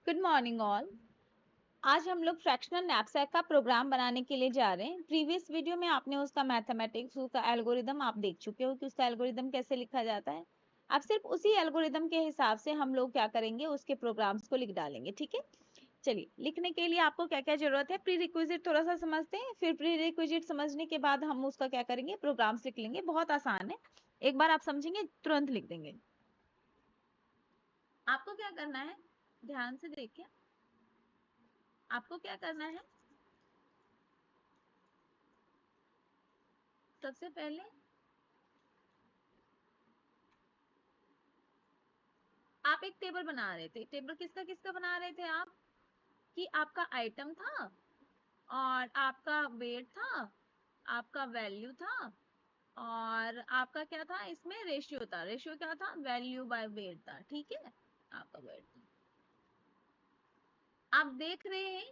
Good morning all. आज हम लोग फ्रैक्शनल नैपसैक का प्रोग्राम बनाने के लिए जा रहे हैं। प्रीवियस वीडियो में आपने उसका मैथमेटिक्स, उसका एल्गोरिदम आप देख चुके हो कि उसका एल्गोरिदम कैसे लिखा जाता है। अब सिर्फ उसी एल्गोरिदम के हिसाब से हम लोग क्या करेंगे, उसके प्रोग्राम्स को लिख डालेंगे। ठीक है, चलिए लिखने के लिए आपको क्या क्या जरूरत है, प्री रिक्विजिट थोड़ा सा समझते हैं, फिर प्री रिक्विजिट समझने के बाद हम उसका क्या करेंगे, प्रोग्राम्स लिख लेंगे। बहुत आसान है, एक बार आप समझेंगे तुरंत लिख देंगे। आपको क्या करना है, ध्यान से देखिए, आपको क्या करना है। सबसे पहले आप एक टेबल बना रहे थे। टेबल किसका किसका बना रहे थे आप, कि आपका आइटम था और आपका वेट था, आपका वैल्यू था और आपका क्या था, इसमें रेशियो था। रेशियो क्या था, वैल्यू बाय वेट था। ठीक है, आपका वेट था। आप देख रहे हैं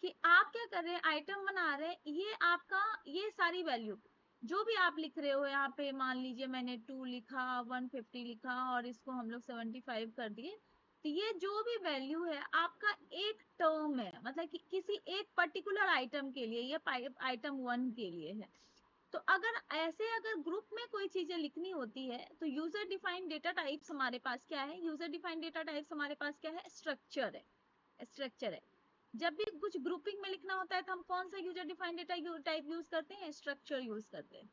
कि आप क्या कर रहे हैं, आइटम बना रहे हैं, ये आपका, ये सारी वैल्यू जो भी आप लिख रहे हो यहाँ पे, मान लीजिए मैंने 2 लिखा, 150 लिखा और इसको हम लोग 75 कर दिए, तो ये जो भी वैल्यू है आपका एक टर्म है, मतलब कि किसी एक पर्टिकुलर आइटम के लिए, ये आइटम 1 के लिए है। तो अगर ऐसे अगर ग्रुप में कोई चीजें लिखनी होती है तो यूजर डिफाइंड डेटा टाइप्स हमारे पास क्या है, यूजर डिफाइंड डेटा टाइप्स हमारे पास क्या है, स्ट्रक्चर है। स्ट्रक्चर है। जब भी कुछ ग्रुपिंग में लिखना होता है तो हम कौन सा user defined data type use करते हैं, स्ट्रक्चर यूज करते हैं।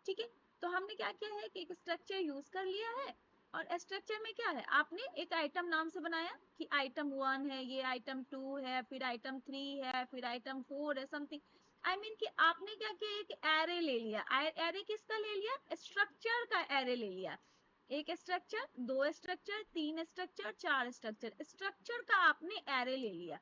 ठीक है, तो हमने क्या किया है कि एक स्ट्रक्चर यूज कर लिया है। और स्ट्रक्चर में क्या है, आपने एक आइटम नाम से बनाया कि आइटम 1 है, ये आइटम 2 है, फिर आइटम 3 है, फिर आइटम 4 है, समथिंग। आई मीन कि आपने क्या किया, एक एरे ले लिया। एरे किसका ले लिया, स्ट्रक्चर का एरे ले लिया। एक structure, 2 structure, 3 structure, 4 structure, structure का आपने एरे ले लिया।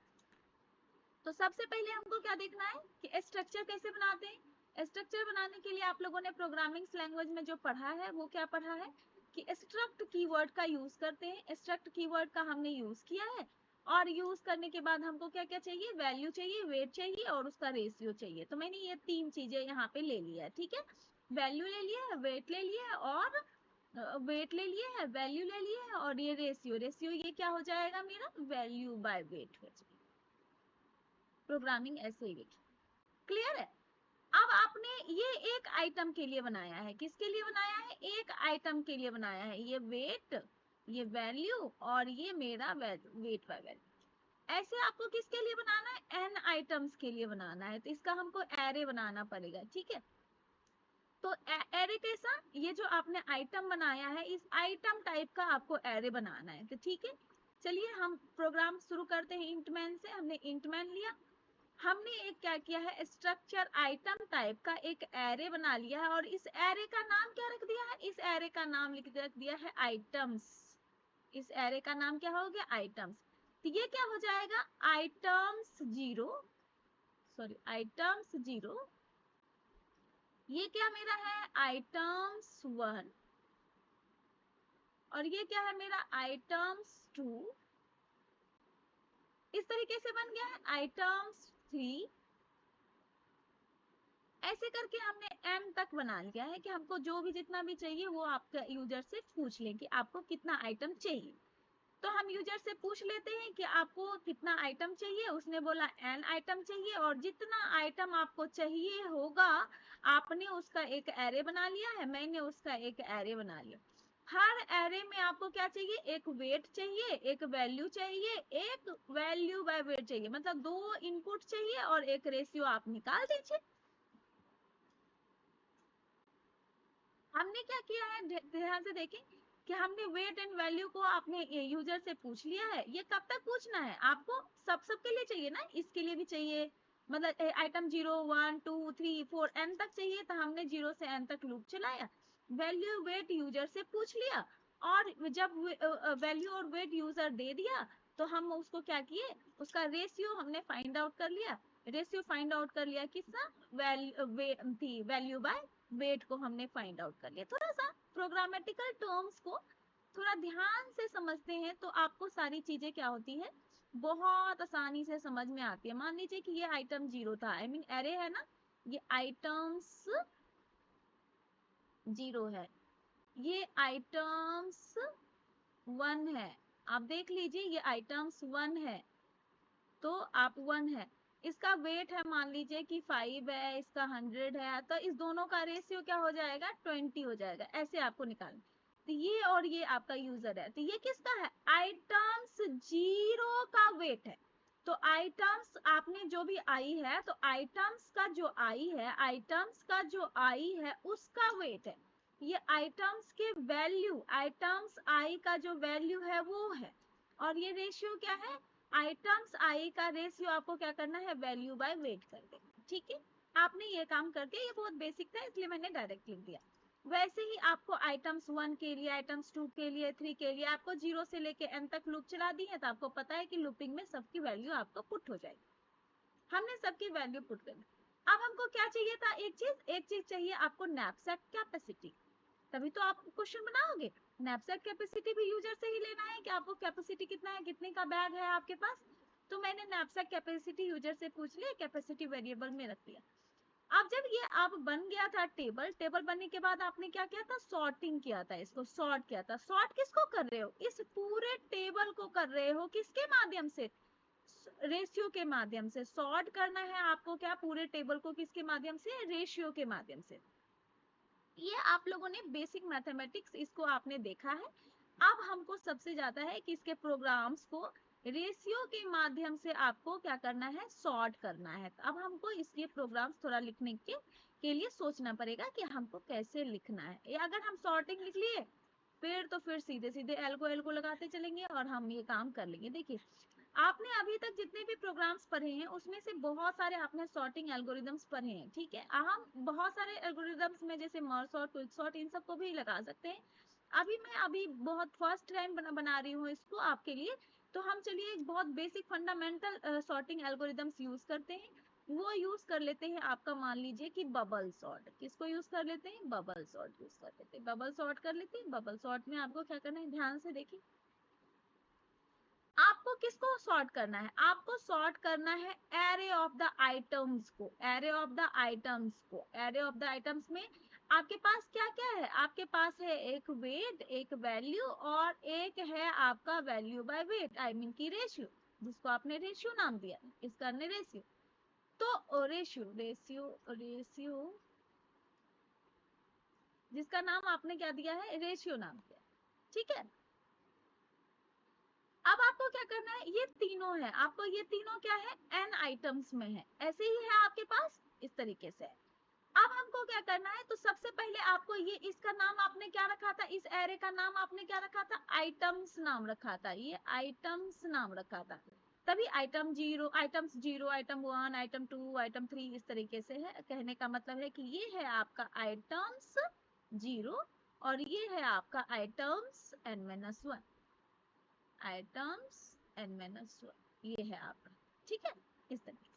तो सबसे पहले हमको क्या देखना है कि स्ट्रक्चर कैसे बनाते हैं। स्ट्रक्चर बनाने के लिए आप लोगों ने प्रोग्रामिंग लैंग्वेज में जो पढ़ा है वो क्या पढ़ा है कि स्ट्रक्ट कीवर्ड का यूज करते हैं। स्ट्रक्ट कीवर्ड का हमने यूज किया है और यूज करने के बाद हमको क्या क्या चाहिए, वैल्यू चाहिए, वेट चाहिए और उसका रेशियो चाहिए। तो मैंने ये 3 चीजें यहाँ पे ले लिया है। ठीक है, वैल्यू ले लिया है, वेट ले लिया है और वेट ले लिए है, वैल्यू ले लिए है और ये रेशियो, रेशियो ये क्या हो जाएगा मेरा, वैल्यू बाय वेट हो जाएगा। प्रोग्रामिंग ऐसे ही लिखी। क्लियर है। अब आपने ये एक आइटम के लिए बनाया है, किसके लिए बनाया है, एक आइटम के लिए बनाया है। ये वेट, ये वैल्यू और ये मेरा वेट बाय वैल्यू। ऐसे आपको किसके लिए बनाना है, n आइटम्स के लिए बनाना है, तो इसका हमको एरे बनाना पड़ेगा। ठीक है, तो एरे कैसा, ये जो आपने आइटम बनाया है इस आइटम टाइप का आपको एरे बनाना है। तो ठीक है, चलिए हम प्रोग्राम शुरू करते हैं। इंटमैन से हमने इंटमैन लिया, हमने एक क्या किया है, स्ट्रक्चर आइटम टाइप का एक एरे बना लिया है और इस एरे का नाम क्या रख दिया है, इस एरे का नाम रख दिया है आइटम्स। इस एरे का नाम क्या हो गया, आइटम्स। तो ये क्या हो जाएगा, आइटम्स 0, सॉरी आइटम्स 0, ये क्या मेरा है, आइटम्स 1 और ये क्या है मेरा, आइटम्स 2। इस तरीके से बन गया है आइटम्स 3। ऐसे करके हमने m तक बना लिया है कि हमको जो भी जितना भी चाहिए वो आपका यूजर से पूछ लें कि आपको कितना आइटम चाहिए। तो हम यूजर से पूछ लेते हैं कि आपको कितना आइटम चाहिए, उसने बोला n आइटम चाहिए और जितना आइटम आपको चाहिए होगा आपने उसका एक एरे बना लिया है, मैंने उसका एक एरे बना लिया। हर एरे में आपको क्या चाहिए, एक वेट चाहिए, एक वैल्यू चाहिए, एक वैल्यू बाय वेट चाहिए, मतलब 2 इनपुट चाहिए और एक रेशियो आप निकाल दीजिए। हमने क्या किया है, ध्यान से देखें कि हमने वेट एंड वैल्यू को आपने यूजर से पूछ लिया है। ये कब तक पूछना है आपको, सबके लिए चाहिए ना, इसके लिए भी चाहिए, मतलब आइटम 0 1 2 3 4 n तक चाहिए, तो हमने 0 से n तक लूप चलाया, वैल्यू वेट यूजर से पूछ लिया और जब वैल्यू और वेट यूजर दे दिया तो हम उसको क्या किए, उसका रेशियो हमने फाइंड आउट कर लिया। रेशियो फाइंड आउट कर लिया किसका, वैल्यू बाय वेट को हमने फाइंड आउट कर लिया। थोड़ा सा प्रोग्रामेटिकल टर्म्स को थोड़ा ध्यान से समझते हैं तो आपको सारी चीजें क्या होती है, बहुत आसानी से समझ में आती है। मान लीजिए कि ये आइटम 0 था, आई मीन एरे है ना, ये आइटम्स 0 है, ये आइटम्स 1 है। आप देख लीजिए ये आइटम्स 1 है, तो आप 1 है, इसका वेट है मान लीजिए कि 5 है, इसका 100 है, तो इस दोनों का रेशियो क्या हो जाएगा 20 हो जाएगा। ऐसे आपको निकालना। तो ये और ये आपका यूजर है, तो ये किसका है आइटम्स 0 का वेट है। तो आइटम्स आपने जो भी आई है, तो आइटम्स का जो आई है, आइटम्स का जो आई है उसका वेट है। ये आइटम्स के वैल्यू, आइटम्स आई का जो वैल्यू है वो है, और ये रेशियो क्या है आइटम्स आई का रेशियो आपको क्या करना है वैल्यू बाय वेट कर देना। ठीक है, आपने ये काम करके, ये बहुत बेसिक था इसलिए मैंने डायरेक्ट लिख दिया। वैसे ही आपको आइटम्स 1 के लिए, आइटम्स 2 के लिए, 3 के लिए आपको 0 से लेके n तक लूप चला दी है, तो आपको पता है कि लूपिंग में सबकी वैल्यू आपको पुट हो जाएगी। हमने सबकी वैल्यू पुट करना। अब हमको क्या चाहिए था, एक चीज चाहिए आपको नैपसैक कैपेसिटी, तभी तो आप क्वेश्चन बनाओगे। नैपसैक कैपेसिटी भी यूजर से ही लेना है कि आपको कैपेसिटी कितना है, कितने का बैग है आपके पास। तो मैंने नैपसैक कैपेसिटी यूजर से पूछ लिया, कैपेसिटी वेरिएबल में रख दिया। अब जब ये आप बन गया था टेबल, टेबल बनने के बाद आपने क्या किया था सॉर्टिंग किया था, इसको सॉर्ट किया था। सॉर्ट किसको कर रहे हो, इस पूरे टेबल को कर रहे हो, किसके माध्यम से रेशियो के माध्यम से। सॉर्ट करना है आपको क्या पूरे टेबल को, किसके माध्यम से रेशियो के माध्यम से। ये आप लोगों ने बेसिक मैथमेटिक्स इसको आपने देखा है। अब हमको सबसे ज्यादा है कि इसके प्रोग्राम्स को रेशियो के माध्यम से आपको क्या करना है सॉर्ट करना है। अब हमको इसके प्रोग्राम्स थोड़ा लिखने के लिए सोचना पड़ेगा कि हमको कैसे लिखना है। ये अगर हम सॉर्टिंग लिख लिए फिर तो फिर सीधे सीधे एल को लगाते चलेंगे और हम ये काम कर लेंगे। देखिए आपने अभी तक जितने भी प्रोग्राम्स पढ़े हैं उसमें से बहुत सारे आपने सॉर्टिंग एल्गोरिदम्स पढ़े हैं, ठीक है। हम बहुत सारे एल्गोरिदम्स में जैसे मर्ज सॉर्ट, क्विक सॉर्ट, इन सबको भी लगा सकते हैं। मैं बहुत फर्स्ट टाइम बना रही हूँ इसको आपके लिए। तो हम चलिए एक बहुत basic fundamental sorting algorithms use करते हैं। वो यूज कर लेते हैं आपका, मान लीजिए कि बबल सॉर्ट। किसको यूज कर लेते हैं, बबल सॉर्ट यूज कर लेते हैं। बबल सॉर्ट कर लेते हैं। बबल सॉर्ट में आपको क्या करना है, ध्यान से देखिए। आपको किसको सॉर्ट करना है, आपको सॉर्ट करना है एरे ऑफ द आइटम्स को। एरे ऑफ द आइटम्स को, एरे ऑफ द आइटम्स में आपके पास क्या क्या है, आपके पास है एक वेट, एक वैल्यू, और एक है आपका value by weight, I mean की रेशियो, जिसको आपने रेशियो नाम दिया, इसका हमने रेशियो। तो रेशियो रेशियो रेशियो जिसका नाम आपने क्या दिया है, रेशियो नाम दिया, ठीक है। अब आपको क्या करना है, ये तीनों है, आपको ये तीनों क्या है n आइटम्स में है, ऐसे ही है आपके पास, इस तरीके से। अब हमको क्या करना है, तो सबसे पहले आपको ये, इसका नाम आपने क्या रखा था, इस एरे का नाम आपने क्या रखा था, आइटम्स नाम रखा था, ये आइटम्स नाम रखा था। तभी items zero, item 1, item 2, item 3 इस तरीके से है। कहने का मतलब है कि ये है आपका आइटम्स 0 और ये है आपका आइटम्स n-1, आइटम्स n-1, ये है आपका, ठीक है, इस तरीके से।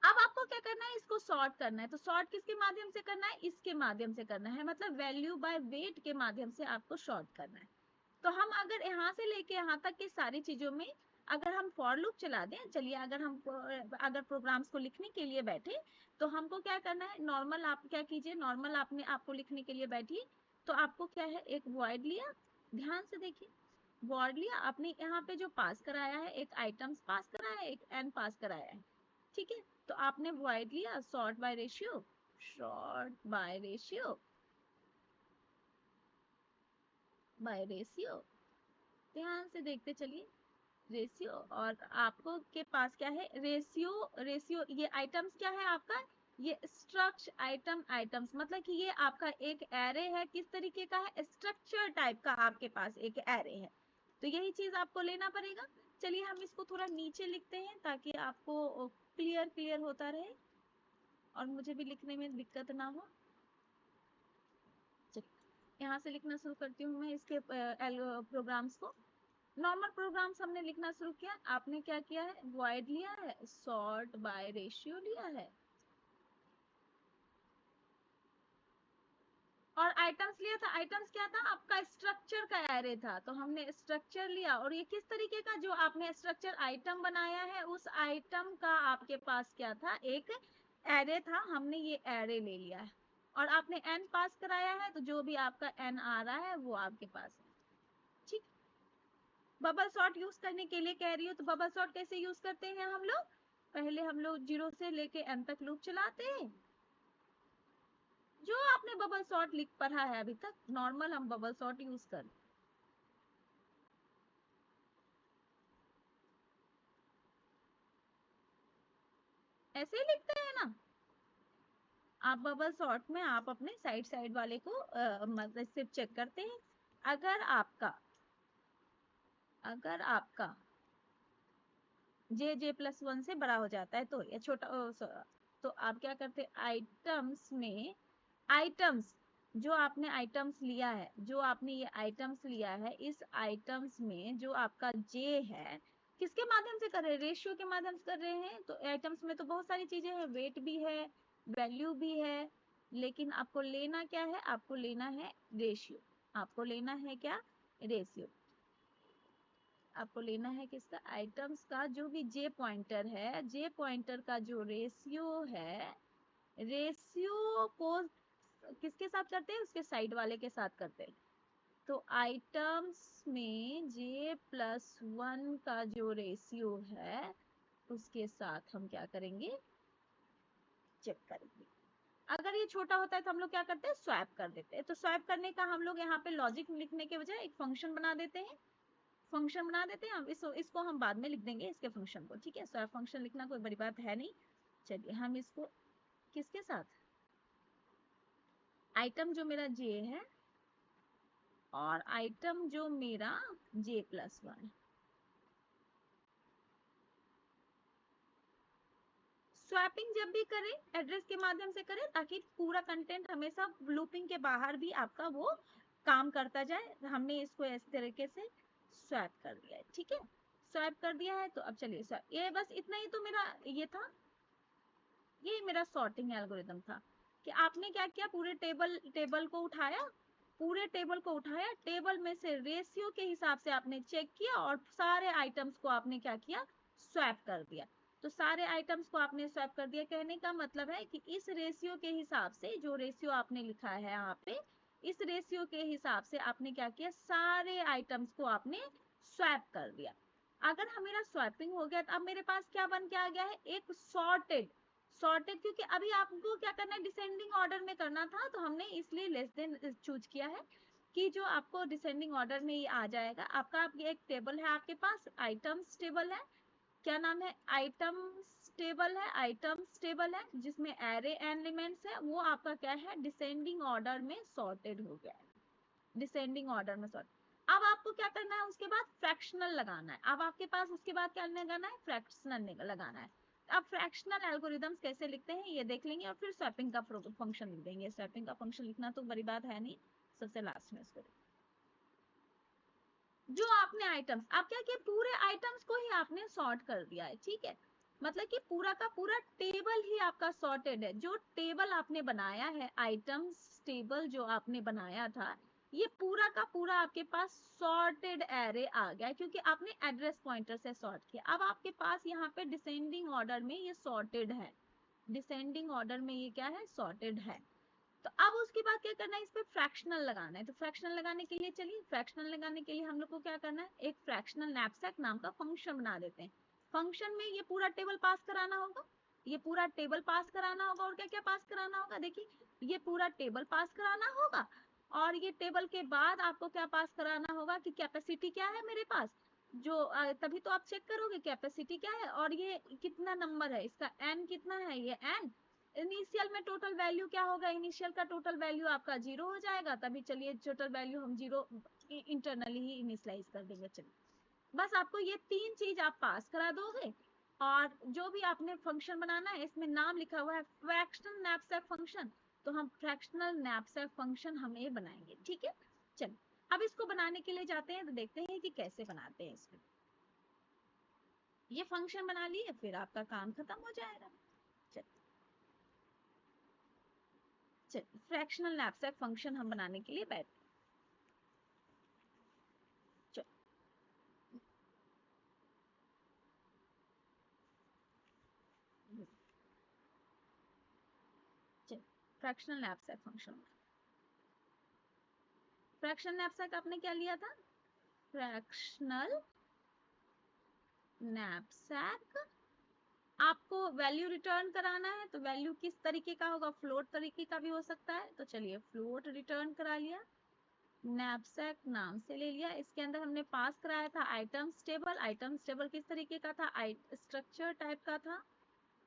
अब आपको क्या करना है, इसको सॉर्ट करना है। तो सॉर्ट किसके माध्यम से करना है, इसके माध्यम से करना है, मतलब वैल्यू बाय वेट के माध्यम से आपको सॉर्ट करना है। तो हम अगर यहाँ से लेके यहाँ तक की सारी चीजों में अगर हम फॉर लूप चला दें, चलिए अगर प्रोग्राम्स को लिखने के लिए बैठे तो हमको क्या करना है, नॉर्मल आप क्या कीजिए, नॉर्मल आपको लिखने के लिए बैठिए। तो आपको क्या है, एक वॉइड लिया, ध्यान से देखिए, वॉइड लिया आपने, यहाँ पे जो पास कराया है, एक आइटम्स पास कराया है, एक n पास कराया है, ठीक है। तो आपने वॉइड लिया sort by ratio, sort by ratio, by ratio, ध्यान से देखते चलिए, रेशियो। और आपको के पास क्या है, रेशियो रेशियो, ये आइटम्स क्या है आपका, ये स्ट्रक्चर आइटम्स, मतलब कि ये आपका एक एरे है, किस तरीके का है, स्ट्रक्चर टाइप का आपके पास एक एरे है। तो यही चीज आपको लेना पड़ेगा। चलिए हम इसको थोड़ा नीचे लिखते हैं ताकि आपको क्लियर होता रहे और मुझे भी लिखने में दिक्कत ना हो। यहाँ से लिखना शुरू करती हूँ मैं इसके प्रोग्राम्स को। नॉर्मल प्रोग्राम्स हमने लिखना शुरू किया, आपने क्या किया है, वॉइड लिया है, सॉर्ट बाय रेशियो लिया है, और आइटम्स लिया था। आइटम्स क्या था, आपका स्ट्रक्चर का एरे था, तो हमने स्ट्रक्चर लिया। और ये किस तरीके का, जो आपने स्ट्रक्चर आइटम बनाया है उस आइटम का आपके पास क्या था, एक एरे था, हमने ये एरे ले लिया है। और आपने n पास कराया है, तो जो भी आपका n आ रहा है वो आपके पास है, ठीक। बबल सॉर्ट यूज करने के लिए कह रही हूँ, तो बबल सॉर्ट कैसे यूज करते हैं हम लोग? पहले हम लोग 0 से लेके n तक लूप चलाते हैं। जो आपने बबल सॉर्ट लिख पढ़ा है अभी तक, नॉर्मल हम बबल सॉर्ट यूज कर, ऐसे ही लिखते हैं ना। आप बबल सॉर्ट में आप अपने साइड साइड वाले को मतलब सिर्फ चेक करते हैं। अगर आपका अगर आपका j+1 से बड़ा हो जाता है तो, या छोटा तो आप क्या करते हैं, आइटम्स में, आइटम्स जो आपने आइटम्स लिया है, जो आपने ये आइटम्स लिया है, इस आइटम्स में जो आपका j है, किसके माध्यम से कर रहे हैं, रेशियो के माध्यम से कर रहे हैं। तो आइटम्स में तो बहुत सारी चीजें हैं, वेट भी है, वैल्यू भी है, लेकिन आपको लेना क्या है, आपको लेना है रेशियो। आपको लेना है क्या, रेशियो। आपको लेना है किसका, आइटम्स का जो भी जे पॉइंटर है, जे पॉइंटर का जो रेशियो है, रेशियो को किसके साथ करते हैं, उसके साइड वाले के साथ करते हैं। तो आइटम्स में j+1 का जो रेशियो है, उसके साथ हम क्या करेंगे, चेक करेंगे। अगर ये छोटा होता है तो हम लोग क्या करते हैं, स्वैप कर देते हैं। तो स्वैप करने का हम लोग यहाँ पे लॉजिक लिखने के बजाय एक फंक्शन बना देते हैं। फंक्शन बना देते हैं हम, इसको हम बाद में लिख देंगे, इसके फंक्शन को, ठीक है। स्वैप फंक्शन लिखना कोई बड़ी बात है नहीं। चलिए हम इसको किसके साथ, आइटम जो मेरा j है और आइटम जो मेरा j+1, स्वैपिंग जब भी करें एड्रेस के माध्यम से करें, ताकि पूरा कंटेंट हमेशा लूपिंग के बाहर भी आपका वो काम करता जाए। हमने इसको इस तरीके से स्वैप कर दिया है, ठीक है। स्वैप कर दिया है, तो अब चलिए ये बस इतना ही तो मेरा ये था, ये मेरा सॉर्टिंग एल्गोरिदम था कि आपने क्या किया, पूरे टेबल को उठाया, पूरे टेबल को उठाया, टेबल में से रेशियो के हिसाब से आपने चेक किया और सारे आइटम्स को आपने क्या किया, स्वैप कर दिया। तो सारे आइटम्स को आपने स्वैप कर दिया, कहने का मतलब है कि इस रेशियो के हिसाब से, जो रेशियो आपने लिखा है यहाँ पे, इस रेशियो के हिसाब से आपने क्या किया, सारे आइटम्स को आपने स्वैप कर दिया। अगर मेरा स्वैपिंग हो गया, तो अब मेरे पास क्या बन के आ गया है, एक सॉर्टेड, क्योंकि अभी आपको क्या करना है, डिसेंडिंग ऑर्डर में करना था, तो हमने इसलिए लेस देन चूज किया है कि जो आपको डिसेंडिंग ऑर्डर में ये आ जाएगा। आपका ये एक टेबल है आपके पास, आइटम्स टेबल है, क्या नाम है, आइटम्स टेबल है, आइटम्स टेबल है जिसमें एरे एलिमेंट्स है, वो आपका क्या है, डिसेंडिंग ऑर्डर में सॉर्टेड हो गया है, डिसेंडिंग ऑर्डर में सॉर्ट। अब आपको क्या करना है, उसके बाद फ्रैक्शनल लगाना है। अब आपके पास उसके बाद क्या लगाना है, फ्रैक्शनल लगाना है। अब फ्रैक्शनल एल्गोरिदम्स कैसे लिखते हैं ये देख लेंगे, और फिर स्वैपिंग का फंक्शन लिख देंगे। स्वैपिंग का फंक्शन लिखना तो बड़ी बात है नहीं, सबसे लास्ट में इसको जो आपने आइटम्स, आप क्या किया, पूरे आइटम्स को ही आपने सॉर्ट कर दिया है, ठीक है। मतलब कि पूरा का पूरा टेबल ही आपका सॉर्टेड है। जो टेबल आपने बनाया है, आइटम्स टेबल जो आपने बनाया था, ये पूरा का पूरा आपके पास सॉर्टेड एरे आ गया, क्योंकि आपने एड्रेस पॉइंटर से सॉर्ट किया। अब आपके पास यहाँ पे डिसेंडिंग ऑर्डर में ये सॉर्टेड है, डिसेंडिंग ऑर्डर में ये क्या है, सॉर्टेड है। तो अब उसके बाद क्या करना है, इस पे फ्रैक्शनल लगाना है। तो फ्रैक्शनल लगाने के लिए, चलिए फ्रैक्शनल लगाने के लिए हम लोग को क्या करना है, एक फ्रैक्शनल नैपसैक नाम का फंक्शन बना देते हैं। फंक्शन में ये पूरा टेबल पास कराना होगा, ये पूरा टेबल पास कराना होगा, और क्या क्या पास कराना होगा, देखिए ये पूरा टेबल पास कराना होगा, और ये टेबल के बाद आपको क्या पास कराना होगा कि कैपेसिटी क्या है मेरे पास, जो तभी तो आप चेक करोगे कैपेसिटी क्या है, और ये कितना नंबर है, इसका n कितना है, ये n। इनिशियल में टोटल वैल्यू क्या होगा, इनिशियल का टोटल वैल्यू आपका 0 हो जाएगा, तभी चलिए टोटल वैल्यू हम 0 इंटरनली ही इनिशियलाइज कर देंगे। चलिए बस आपको ये तीन चीज आप पास करा दोगे, और जो भी आपने फंक्शन बनाना है, इसमें नाम लिखा हुआ है फ्रैक्शनल नैपसैक फंक्शन, तो हम फ्रैक्शनल नैपसैक फंक्शन हम ये बनाएंगे, ठीक है। चलिए अब इसको बनाने के लिए जाते हैं, तो देखते हैं कि कैसे बनाते हैं इसको। ये फंक्शन बना लिए, फिर आपका काम खत्म हो जाएगा। चलिए फ्रैक्शनल नैपसैक फंक्शन हम बनाने के लिए बैठ, fractional knapsack function, fractional knapsack आपने क्या लिया था, फ्रैक्शनल नैपसैक। आपको वैल्यू रिटर्न कराना है तो वैल्यू किस तरीके का होगा, फ्लोट तरीके का भी हो सकता है। तो चलिए फ्लोट रिटर्न करा लिया, नैपसैक नाम से ले लिया। इसके अंदर हमने पास कराया था आइटम्स टेबल। आइटम्स टेबल किस तरीके का था, स्ट्रक्चर टाइप का था।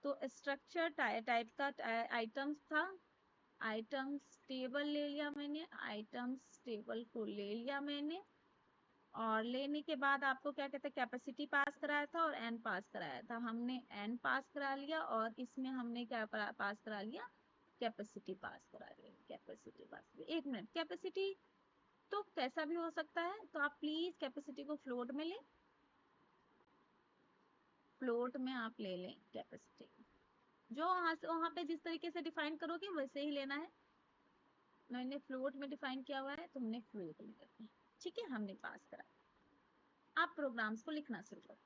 तो स्ट्रक्चर टाइप का आइटम्स था। आइटम्स टेबल ले लिया मैंने, आइटम्स टेबल को ले लिया मैंने। और लेने के बाद आपको क्या कहते हैं, कैपेसिटी पास कराया था और एन पास कराया था। हमने एन पास करा लिया और इसमें हमने क्या पास करा लिया, कैपेसिटी पास करा लिया। कैपेसिटी पास, एक मिनट, कैपेसिटी तो कैसा भी हो सकता है, तो आप प्लीज कैपेसिटी को फ्लोट में लें, फ्लोट में आप ले लें कैपेसिटी। जो वहां पे जिस तरीके से डिफाइन करोगे वैसे ही लेना है। मैंने फ्लोट में डिफाइन किया हुआ है, तुमने फ्लोट में करना है। ठीक है, हमने पास करा। आप प्रोग्राम्स को लिखना शुरू करो।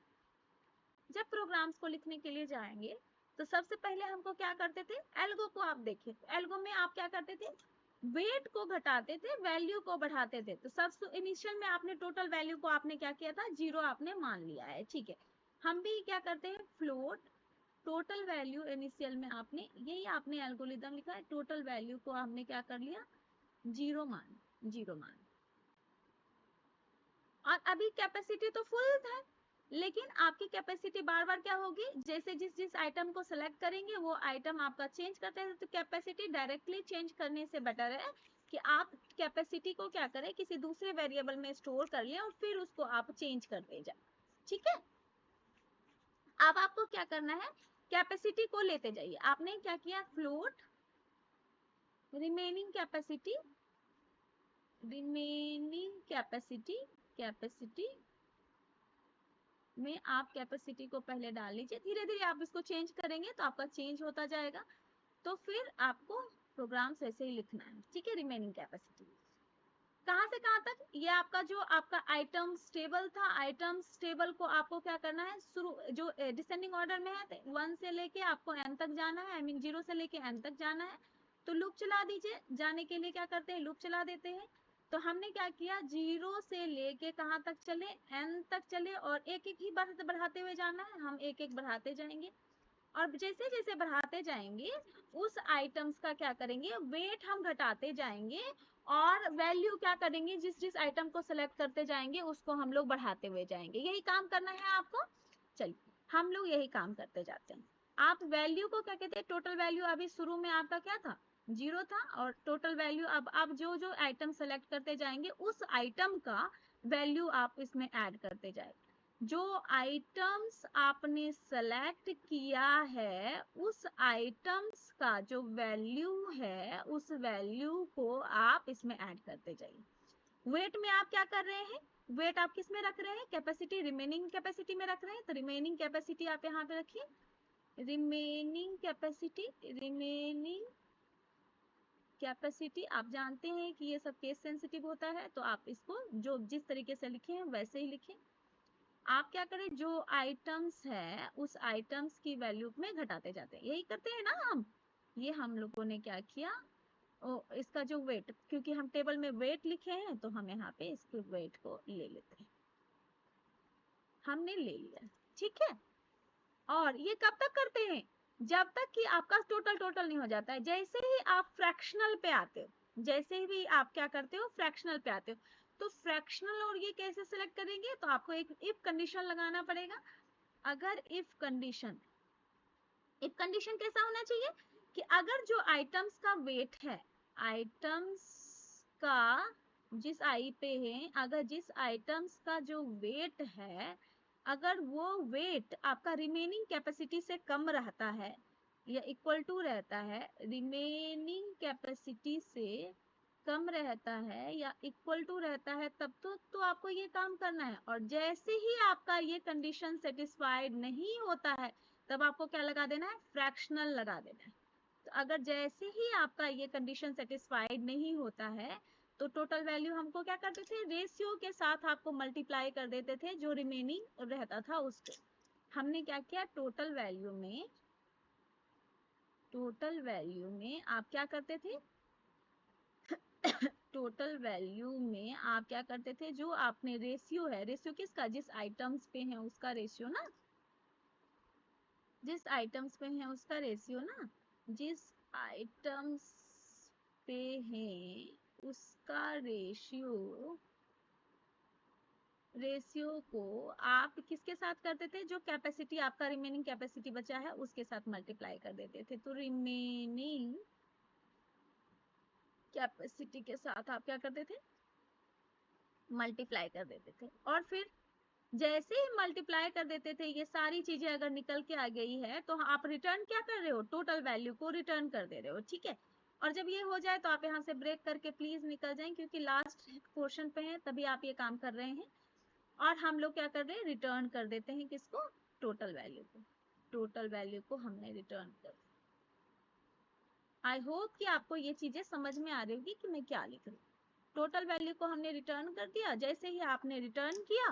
जब प्रोग्राम्स को लिखने के लिए जाएंगे तो सबसे पहले हमको क्या करते थे, एल्गो को आप देखिए, एल्गो में आप क्या करते थे, वेट को घटाते थे, वैल्यू को बढ़ाते थे। तो सबसे इनिशियल में आपने टोटल वैल्यू को आपने क्या किया था, 0 आपने मान लिया है। ठीक है, हम भी क्या करते हैं, फ्लोट टोटल वैल्यू इनिशियल में आपने, यही आपने एल्गोरिथम लिखा है, टोटल वैल्यू को हमने क्या कर लिया, 0 मान, 0 मान। और अभी कैपेसिटी तो फुल था, लेकिन आपकी कैपेसिटी बार बार क्या होगी, जैसे जिस जिस आइटम को सिलेक्ट करेंगे वो आइटम आपका चेंज करते हैं। तो कैपेसिटी डायरेक्टली चेंज करने से बेटर है कि आप कैपेसिटी को क्या करें, किसी दूसरे वेरिएबल में स्टोर कर लें और फिर उसको आप चेंज करते जाए। ठीक है, अब आपको क्या करना है, कैपेसिटी को लेते जाइए। आपने क्या किया, float remaining capacity, remaining capacity, capacity में आप कैपेसिटी को पहले डाल लीजिए। धीरे धीरे आप इसको चेंज करेंगे तो आपका चेंज होता जाएगा। तो फिर आपको प्रोग्राम्स ऐसे ही लिखना है। ठीक है, रिमेनिंग कैपेसिटी कहां से कहां तक, ये आपका जो आपका आइटम्स टेबल था, आइटम्स टेबल को आपको क्या करना है, शुरू जो डिसेंडिंग ऑर्डर में है, 1 से लेके आपको n तक जाना है, आई मीन 0 से लेके n तक जाना है। तो लूप चला दीजिए, जाने के लिए क्या करते हैं, लूप चला देते हैं। तो हमने क्या किया, 0 से लेके कहां तक चले, n तक चले, और एक एक ही बढ़ाते हुए जाना है, हम एक एक बढ़ाते जाएंगे। और जैसे जैसे बढ़ाते जाएंगे उस आइटम्स का क्या करेंगे, वेट हम घटाते जाएंगे, और वैल्यू क्या करेंगे, जिस जिस आइटम को सिलेक्ट करते जाएंगे उसको हम लोग बढ़ाते हुए जाएंगे। यही काम करना है आपको। चलिए हम लोग यही काम करते जाते हैं। आप वैल्यू को क्या कहते हैं, टोटल वैल्यू अभी शुरू में आपका क्या था, 0 था, और टोटल वैल्यू अब आप जो जो आइटम सेलेक्ट करते जाएंगे उस आइटम का वैल्यू आप इसमें ऐड करते जाएंगे। जो आइटम्स आपने सेलेक्ट किया है उस आइटम्स का जो वैल्यू है उस वैल्यू को आप इसमें ऐड करते जाइए। वेट में आप क्या कर रहे हैं, वेट आप किस में रख रहे हैं, कैपेसिटी, रिमेनिंग कैपेसिटी में रख रहे हैं। तो रिमेनिंग कैपेसिटी आप यहाँ पे रखिए, रिमेनिंग कैपेसिटी, रिमेनिंग कैपेसिटी। आप जानते हैं कि ये सब केस सेंसिटिव होता है, तो आप इसको जो जिस तरीके से लिखे हैं वैसे ही लिखें। आप क्या करें, जो आइटम्स है उस आइटम्स की वैल्यू में घटाते जाते हैं, यही करते हैं ना हम। ये हम लोगों ने क्या किया, इसका जो वेट, क्योंकि हम टेबल में वेट लिखे हैं तो हम यहाँ पे इसके वेट को ले लेते हैं, हमने ले लिया। ठीक है, और ये कब तक करते हैं, जब तक कि आपका टोटल टोटल नहीं हो जाता है। जैसे ही आप फ्रैक्शनल पे आते हो, जैसे भी आप क्या करते हो, फ्रैक्शनल पे आते हो, तो फ्रैक्शनल और ये कैसे सिलेक्ट करेंगे, तो आपको एक इफ कंडीशन लगाना पड़ेगा। अगर इफ कंडीशन, इफ कंडीशन कैसा होना चाहिए कि अगर जो आइटम्स का वेट है, आइटम्स का जिस आई पे है, अगर जिस आइटम्स का जो वेट है, अगर वो वेट आपका रिमेनिंग कैपेसिटी से कम रहता है या इक्वल टू रहता है, रिमेनिंग कैपेसिटी से कम रहता है या इक्वल टू रहता है, तब तो आपको ये काम करना है। और जैसे ही आपका ये कंडीशन सेटिस्फाइड नहीं होता है तब आपको क्या लगा देना है, फ्रैक्शनल लगा देना है। तो अगर जैसे ही आपका ये कंडीशन सेटिस्फाइड नहीं होता है तो टोटल वैल्यू हमको क्या करते थे, रेशियो के साथ आपको मल्टीप्लाई कर देते थे जो रिमेनिंग रहता था उसको। हमने क्या किया, टोटल वैल्यू में, टोटल वैल्यू में आप क्या करते थे टोटल वैल्यू में आप क्या करते थे, जो आपने रेशियो है, रेशियो किसका, जिस आइटम्स पे है उसका रेशियो ना, जिस आइटम्स पे है उसका रेशियो ना, जिस आइटम्स पे है उसका रेशियो, रेशियो को आप किसके साथ करते थे, जो कैपेसिटी आपका रिमेनिंग कैपेसिटी बचा है उसके साथ मल्टीप्लाई कर देते थे। तो रिमेनिंग कैपेसिटी के साथ आप क्या करते थे, मल्टीप्लाई कर देते थे। और फिर जैसे ही मल्टीप्लाई कर देते थे, ये सारी चीजें अगर निकल के आ गई है तो आप रिटर्न क्या कर रहे हो, टोटल वैल्यू को रिटर्न कर दे रहे हो, ठीक है। और जब ये हो जाए तो आप यहाँ से ब्रेक करके प्लीज निकल जाएं, क्योंकि लास्ट पोर्शन पे है तभी आप ये काम कर रहे हैं। और हम लोग क्या कर रहे हैं, रिटर्न कर देते हैं किसको, टोटल वैल्यू को, टोटल वैल्यू को हमने रिटर्न कर। आई होप कि आपको ये चीजें समझ में आ रही होगी कि मैं क्या लिख रही हूँ। टोटल वैल्यू को हमने रिटर्न कर दिया, जैसे ही आपने रिटर्न किया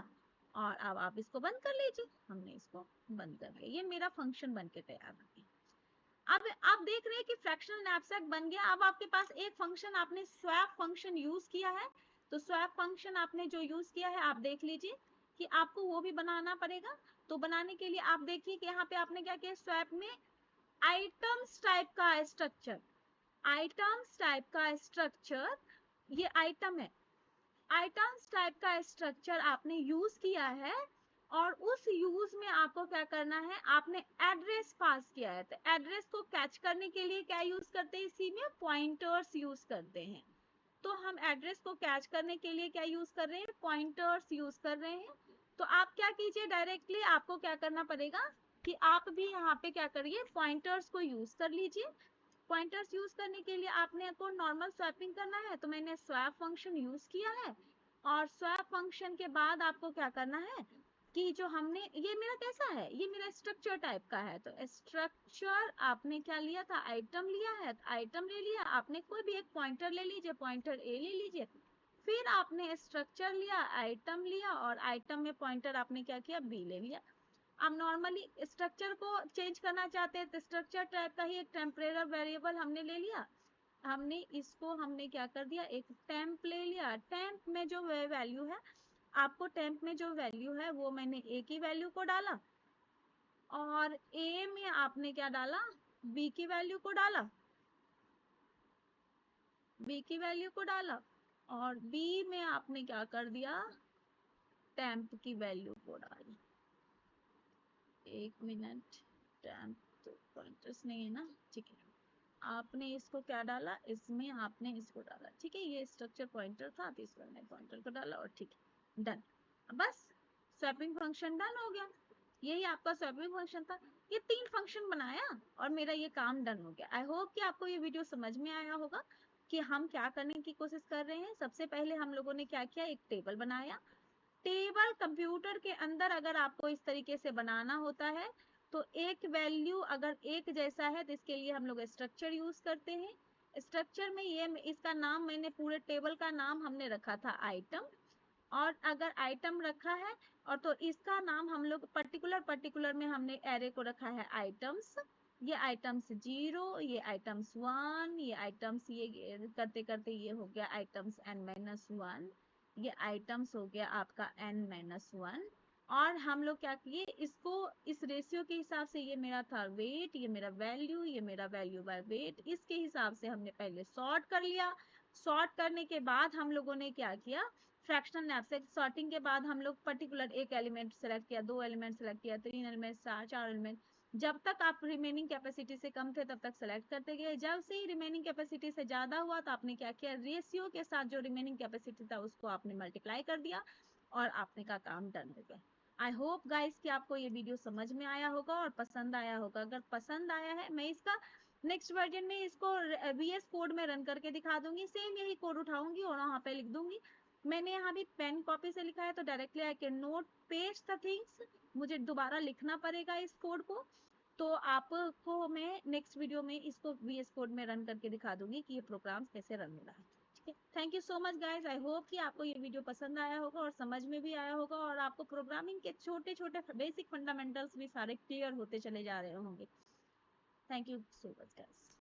और अब आप इसको बंद कर लीजिए, हमने इसको बंद कर दिया, ये मेरा फंक्शन बन के तैयार हो गया। अब आप देख रहे हैं कि फ्रैक्शनल नैपसैक बन गया। अब आपके पास एक फंक्शन, आपने स्वैप फंक्शन यूज किया है, तो स्वैप फंक्शन आपने जो यूज किया है आप देख लीजिए कि आपको वो भी बनाना पड़ेगा। तो बनाने के लिए आप देखिए कि यहाँ पे आपने क्या किया, स्वैप में आइटम्स टाइप का स्ट्रक्चर, आइटम्स टाइप का स्ट्रक्चर, ये आइटम है, आइटम्स टाइप का स्ट्रक्चर आपने यूज किया है। और उस यूज में आपको क्या करना है, आपने एड्रेस पास किया है, तो एड्रेस को कैच करने के लिए क्या यूज करते हैं, इसी में पॉइंटर्स यूज करते हैं। तो हम एड्रेस को कैच करने के लिए क्या यूज कर रहे हैं, पॉइंटर्स यूज कर रहे हैं। तो आप क्या कीजिए, डायरेक्टली आपको क्या करना पड़ेगा कि आप भी यहाँ पे क्या करिए, पॉइंटर्स को यूज कर लीजिए। पॉइंटर्स यूज करने के लिए आपने को नॉर्मल स्वैपिंग करना है, तो मैंने स्वैप फंक्शन यूज किया है। और स्वैप फंक्शन के बाद आपको क्या करना है कि जो हमने, ये मेरा कैसा है, ये मेरा स्ट्रक्चर टाइप का है, तो स्ट्रक्चर आपने क्या लिया था, आइटम लिया है, आइटम ले लिया आपने, कोई भी एक पॉइंटर ले लीजिए, पॉइंटर ए ले लीजिए। फिर आपने स्ट्रक्चर लिया, आइटम लिया, और आइटम में पॉइंटर आपने क्या किया, बी ले लिया। अब नॉर्मली स्ट्रक्चर को चेंज करना चाहते हैं, तो स्ट्रक्चर टाइप का ही एक टेम्परेचर वेरिएबल हमने ले लिया, हमने इसको हमने क्या कर दिया, एक टेम्प ले लिया। टेम्प में जो वैल्यू है, आपको टेम्प में जो वैल्यू है वो मैंने ए की वैल्यू को डाला, और ए में आपने क्या डाला, बी की वैल्यू को डाला, बी की वैल्यू को डाला, और बी में आपने क्या कर दिया, टेम्प की वैल्यू को डाली। एक मिनट, टेम्प तो पॉइंटर्स नहीं है ना, ठीक है। आपने इसको क्या डाला, इसमें आपने इसको डाला, ठीक है, ये स्ट्रक्चर पॉइंटर था तो इसमें मैंने पॉइंटर को डाला, और ठीक है, डन। बस स्वैपिंग फंक्शन डन हो गया, यही आपका स्वैपिंग फंक्शन था। ये 3 फंक्शन बनाया और मेरा ये काम डन हो गया। आई होप कि आपको ये वीडियो समझ में आया होगा कि हम क्या करने की कोशिश कर रहे हैं। सबसे पहले हम लोगों ने क्या किया, एक टेबल बनाया। टेबल कंप्यूटर के अंदर अगर आपको इस तरीके से बनाना होता है, तो एक वैल्यू अगर एक जैसा है तो इसके लिए हम लोग स्ट्रक्चर यूज करते हैं। स्ट्रक्चर में ये, इसका नाम मैंने, पूरे टेबल का नाम हमने रखा था आइटम। और अगर आइटम रखा है और तो इसका नाम हम लोग पर्टिकुलर पर्टिकुलर में हमने एरे को रखा है आइटम्स। ये आइटम्स 0, ये आइटम्स 1, ये आइटम्स, ये करते करते ये हो गया आइटम्स n-1, ये आइटम्स हो गया आपका n-1। और हम लोग क्या किए, इसको इस रेशियो के हिसाब से, ये मेरा था वेट, ये मेरा वैल्यू, ये मेरा वैल्यू बाय वेट, इसके हिसाब से हमने पहले सॉर्ट कर लिया। सॉर्ट करने के बाद हम लोगों ने क्या किया, फ्रैक्शनल नैपसैक सॉर्टिंग के बाद हम लोग पर्टिकुलर एक एलिमेंट सेलेक्ट किया, 2 एलिमेंट सेलेक्ट किया, 3 एलिमेंट, 4 एलिमेंट, जब तक आप रिमेनिंग कैपेसिटी से कम थे तब तक सेलेक्ट करते गए। जब से ही रिमेनिंग कैपेसिटी से ज्यादा हुआ तो आपने क्या किया, रेशियो के साथ जो रिमेनिंग कैपेसिटी था उसको आपने मल्टीप्लाई कर दिया, और आपने का काम डन हो गया। आई होप गाइस कि आपको ये वीडियो समझ में आया होगा और पसंद आया होगा। अगर पसंद आया है, मैं इसका नेक्स्ट वर्जन में इसको VS कोड में रन करके दिखा दूंगी, सेम यही कोड उठाऊंगी और वहां पे लिख दूंगी। मैंने यहाँ भी पेन कॉपी से लिखा है, तो directly I can note paste the things, मुझे दोबारा लिखना पड़ेगा इस कोड को। तो आपको मैं नेक्स्ट वीडियो में इसको VS कोड में रन करके दिखा दूंगी कि ये प्रोग्राम कैसे रन हो रहा है। ठीक है, thank you so much guys. I hope कि आपको ये वीडियो पसंद आया होगा और समझ में भी आया होगा, और आपको प्रोग्रामिंग के छोटे छोटे बेसिक फंडामेंटल्स भी सारे क्लियर होते चले जा रहे होंगे। Thank you so much guys.